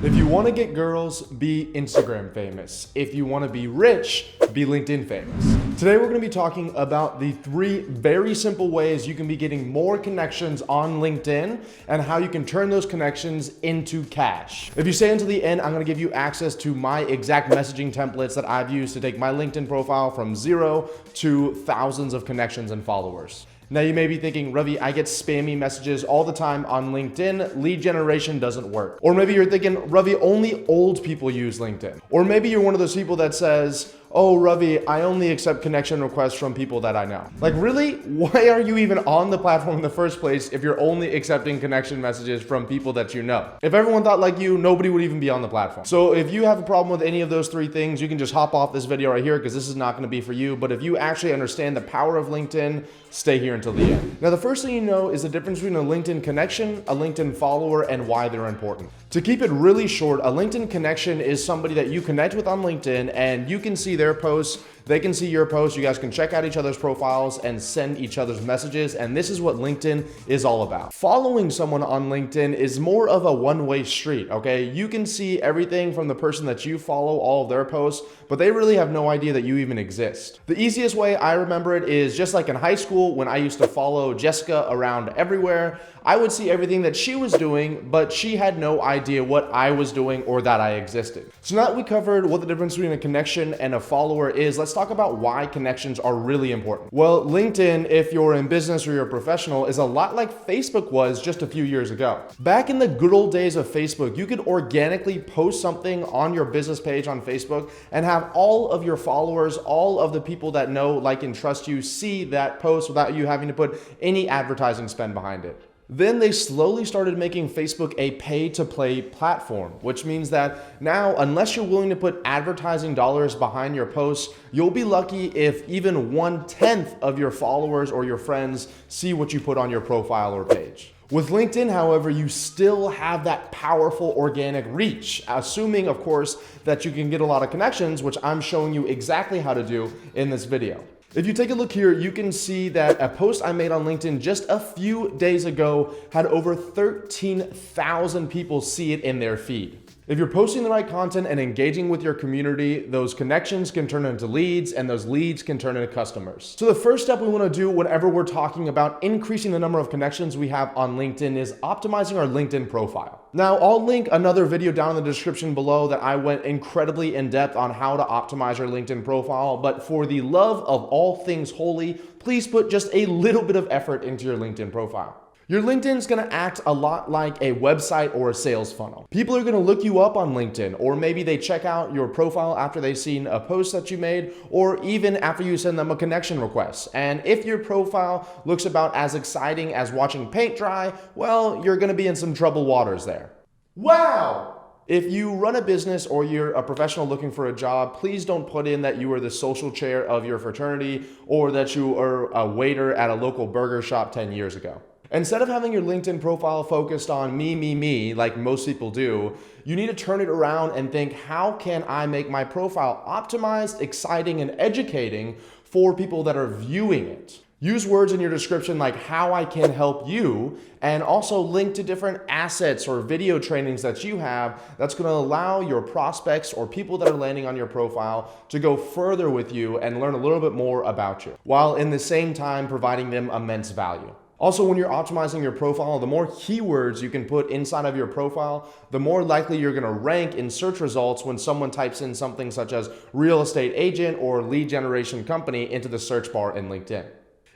If you want to get girls, be Instagram famous. If you want to be rich, be LinkedIn famous. Today we're going to be talking about the 3 very simple ways you can be getting more connections on LinkedIn and how you can turn those connections into cash. If you stay until the end, I'm going to give you access to my exact messaging templates that I've used to take my LinkedIn profile from 0 to thousands of connections and followers. Now you may be thinking, Ravi, I get spammy messages all the time on LinkedIn. Lead generation doesn't work. Or maybe you're thinking, Ravi, only old people use LinkedIn. Or maybe you're one of those people that says, oh, Ravi, I only accept connection requests from people that I know. Like, really? Why are you even on the platform in the first place if you're only accepting connection messages from people that you know? If everyone thought like you, nobody would even be on the platform. So if you have a problem with any of those 3 things, you can just hop off this video right here because this is not going to be for you. But if you actually understand the power of LinkedIn, stay here until the end. Now, the first thing you know is the difference between a LinkedIn connection, a LinkedIn follower, and why they're important. To keep it really short, a LinkedIn connection is somebody that you connect with on LinkedIn and you can see their posts. They can see your posts. You guys can check out each other's profiles and send each other's messages. And this is what LinkedIn is all about. Following someone on LinkedIn is more of a one-way street, okay? You can see everything from the person that you follow, all of their posts, but they really have no idea that you even exist. The easiest way I remember it is just like in high school when I used to follow Jessica around everywhere. I would see everything that she was doing, but she had no idea what I was doing or that I existed. So now that we covered what the difference between a connection and a follower is, let's talk about why connections are really important. Well, LinkedIn, if you're in business or you're a professional, is a lot like Facebook was just a few years ago. Back in the good old days of Facebook, you could organically post something on your business page on Facebook and have all of your followers, all of the people that know, like, and trust you see that post without you having to put any advertising spend behind it. Then they slowly started making Facebook a pay-to-play platform, which means that now, unless you're willing to put advertising dollars behind your posts, you'll be lucky if even 1/10 of your followers or your friends see what you put on your profile or page. With LinkedIn, however, you still have that powerful organic reach, assuming, of course, that you can get a lot of connections, which I'm showing you exactly how to do in this video. If you take a look here, you can see that a post I made on LinkedIn just a few days ago had over 13,000 people see it in their feed. If you're posting the right content and engaging with your community, those connections can turn into leads and those leads can turn into customers. So the first step we want to do whenever we're talking about increasing the number of connections we have on LinkedIn is optimizing our LinkedIn profile. Now, I'll link another video down in the description below that I went incredibly in depth on how to optimize your LinkedIn profile, but for the love of all things holy, please put just a little bit of effort into your LinkedIn profile. Your LinkedIn is going to act a lot like a website or a sales funnel. People are going to look you up on LinkedIn, or maybe they check out your profile after they've seen a post that you made, or even after you send them a connection request. And if your profile looks about as exciting as watching paint dry, well, you're going to be in some troubled waters there. Wow! If you run a business or you're a professional looking for a job, please don't put in that you are the social chair of your fraternity or that you are a waiter at a local burger shop 10 years ago. Instead of having your LinkedIn profile focused on me, like most people do, you need to turn it around and think, how can I make my profile optimized, exciting, and educating for people that are viewing it? Use words in your description like how I can help you, and also link to different assets or video trainings that you have that's going to allow your prospects or people that are landing on your profile to go further with you and learn a little bit more about you, while in the same time providing them immense value. Also, when you're optimizing your profile, the more keywords you can put inside of your profile, the more likely you're going to rank in search results when someone types in something such as real estate agent or lead generation company into the search bar in LinkedIn.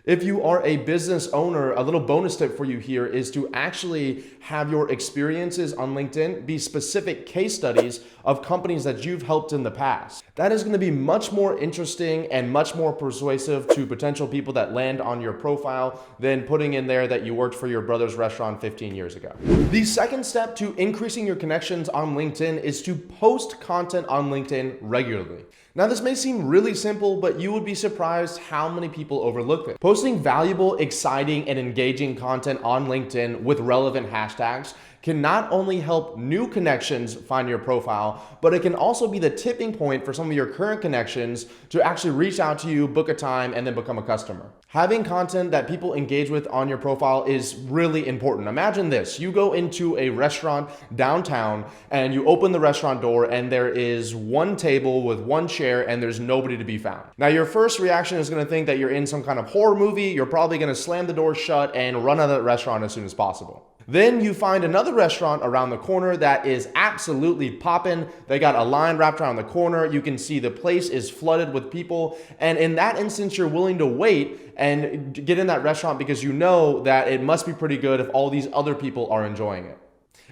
If you are a business owner, a little bonus tip for you here is to actually have your experiences on LinkedIn be specific case studies of companies that you've helped in the past. That is going to be much more interesting and much more persuasive to potential people that land on your profile than putting in there that you worked for your brother's restaurant 15 years ago. The second step to increasing your connections on LinkedIn is to post content on LinkedIn regularly. Now, this may seem really simple, but you would be surprised how many people overlook it. Posting valuable, exciting, and engaging content on LinkedIn with relevant hashtags can not only help new connections find your profile, but it can also be the tipping point for some of your current connections to actually reach out to you, book a time, and then become a customer. Having content that people engage with on your profile is really important. Imagine this: you go into a restaurant downtown and you open the restaurant door and there is one table with one chair and there's nobody to be found. Now, your first reaction is going to think that you're in some kind of horror movie. You're probably going to slam the door shut and run out of the restaurant as soon as possible. Then you find another restaurant around the corner that is absolutely popping. They got a line wrapped around the corner. You can see the place is flooded with people. And in that instance, you're willing to wait and get in that restaurant because you know that it must be pretty good if all these other people are enjoying it.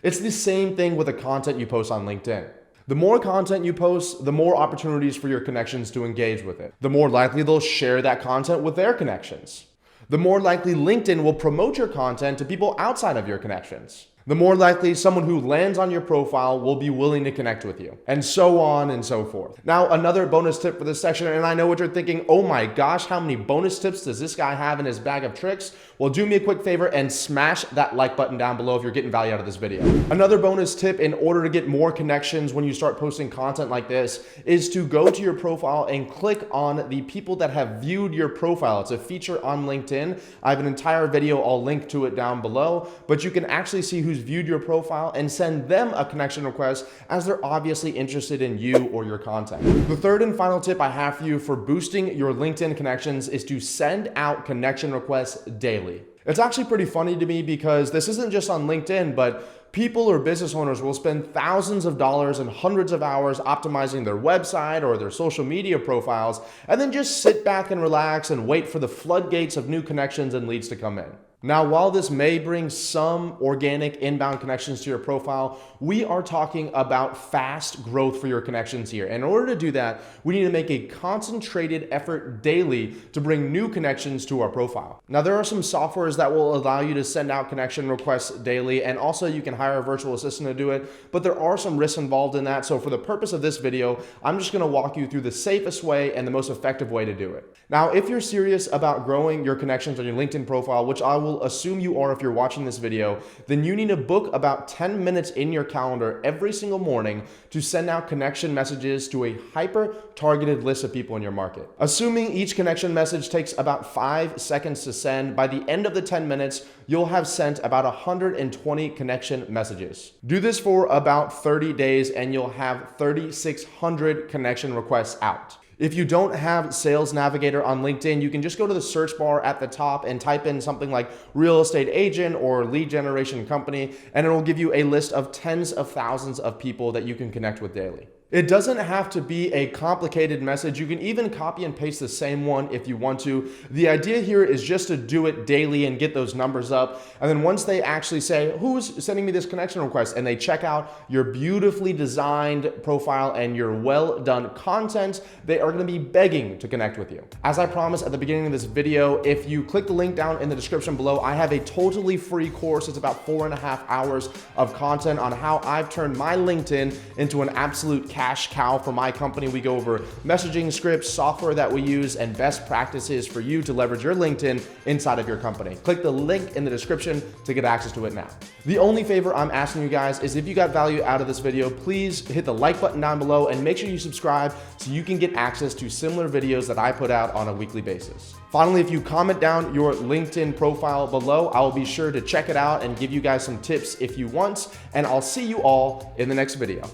It's the same thing with the content you post on LinkedIn. The more content you post, the more opportunities for your connections to engage with it. The more likely they'll share that content with their connections. The more likely LinkedIn will promote your content to people outside of your connections. The more likely someone who lands on your profile will be willing to connect with you, and so on and so forth. Now, another bonus tip for this section, and I know what you're thinking, oh my gosh, how many bonus tips does this guy have in his bag of tricks? Well, do me a quick favor and smash that like button down below if you're getting value out of this video. Another bonus tip in order to get more connections when you start posting content like this is to go to your profile and click on the people that have viewed your profile. It's a feature on LinkedIn. I have an entire video, I'll link to it down below, but you can actually see who's viewed your profile and send them a connection request as they're obviously interested in you or your content. The third and final tip I have for you for boosting your LinkedIn connections is to send out connection requests daily. It's actually pretty funny to me because this isn't just on LinkedIn, but people or business owners will spend thousands of dollars and hundreds of hours optimizing their website or their social media profiles, and then just sit back and relax and wait for the floodgates of new connections and leads to come in. Now, while this may bring some organic inbound connections to your profile, we are talking about fast growth for your connections here. And in order to do that, we need to make a concentrated effort daily to bring new connections to our profile. Now, there are some softwares that will allow you to send out connection requests daily, and also you can hire a virtual assistant to do it, but there are some risks involved in that. So for the purpose of this video, I'm just gonna walk you through the safest way and the most effective way to do it. Now, if you're serious about growing your connections on your LinkedIn profile, which I will assume you are if you're watching this video, then you need to book about 10 minutes in your calendar every single morning to send out connection messages to a hyper-targeted list of people in your market. Assuming each connection message takes about 5 seconds to send, by the end of the 10 minutes, you'll have sent about 120 connection messages. Do this for about 30 days and you'll have 3,600 connection requests out. If you don't have Sales Navigator on LinkedIn, you can just go to the search bar at the top and type in something like real estate agent or lead generation company, and it will give you a list of tens of thousands of people that you can connect with daily. It doesn't have to be a complicated message. You can even copy and paste the same one if you want to. The idea here is just to do it daily and get those numbers up. And then once they actually say, who's sending me this connection request? And they check out your beautifully designed profile and your well done content, they are going to be begging to connect with you. As I promised at the beginning of this video, if you click the link down in the description below, I have a totally free course. It's about 4.5 hours of content on how I've turned my LinkedIn into an absolute cash cow for my company. We go over messaging scripts, software that we use, and best practices for you to leverage your LinkedIn inside of your company. Click the link in the description to get access to it now. The only favor I'm asking you guys is if you got value out of this video, please hit the like button down below and make sure you subscribe so you can get access to similar videos that I put out on a weekly basis. Finally, if you comment down your LinkedIn profile below, I will be sure to check it out and give you guys some tips if you want, and I'll see you all in the next video.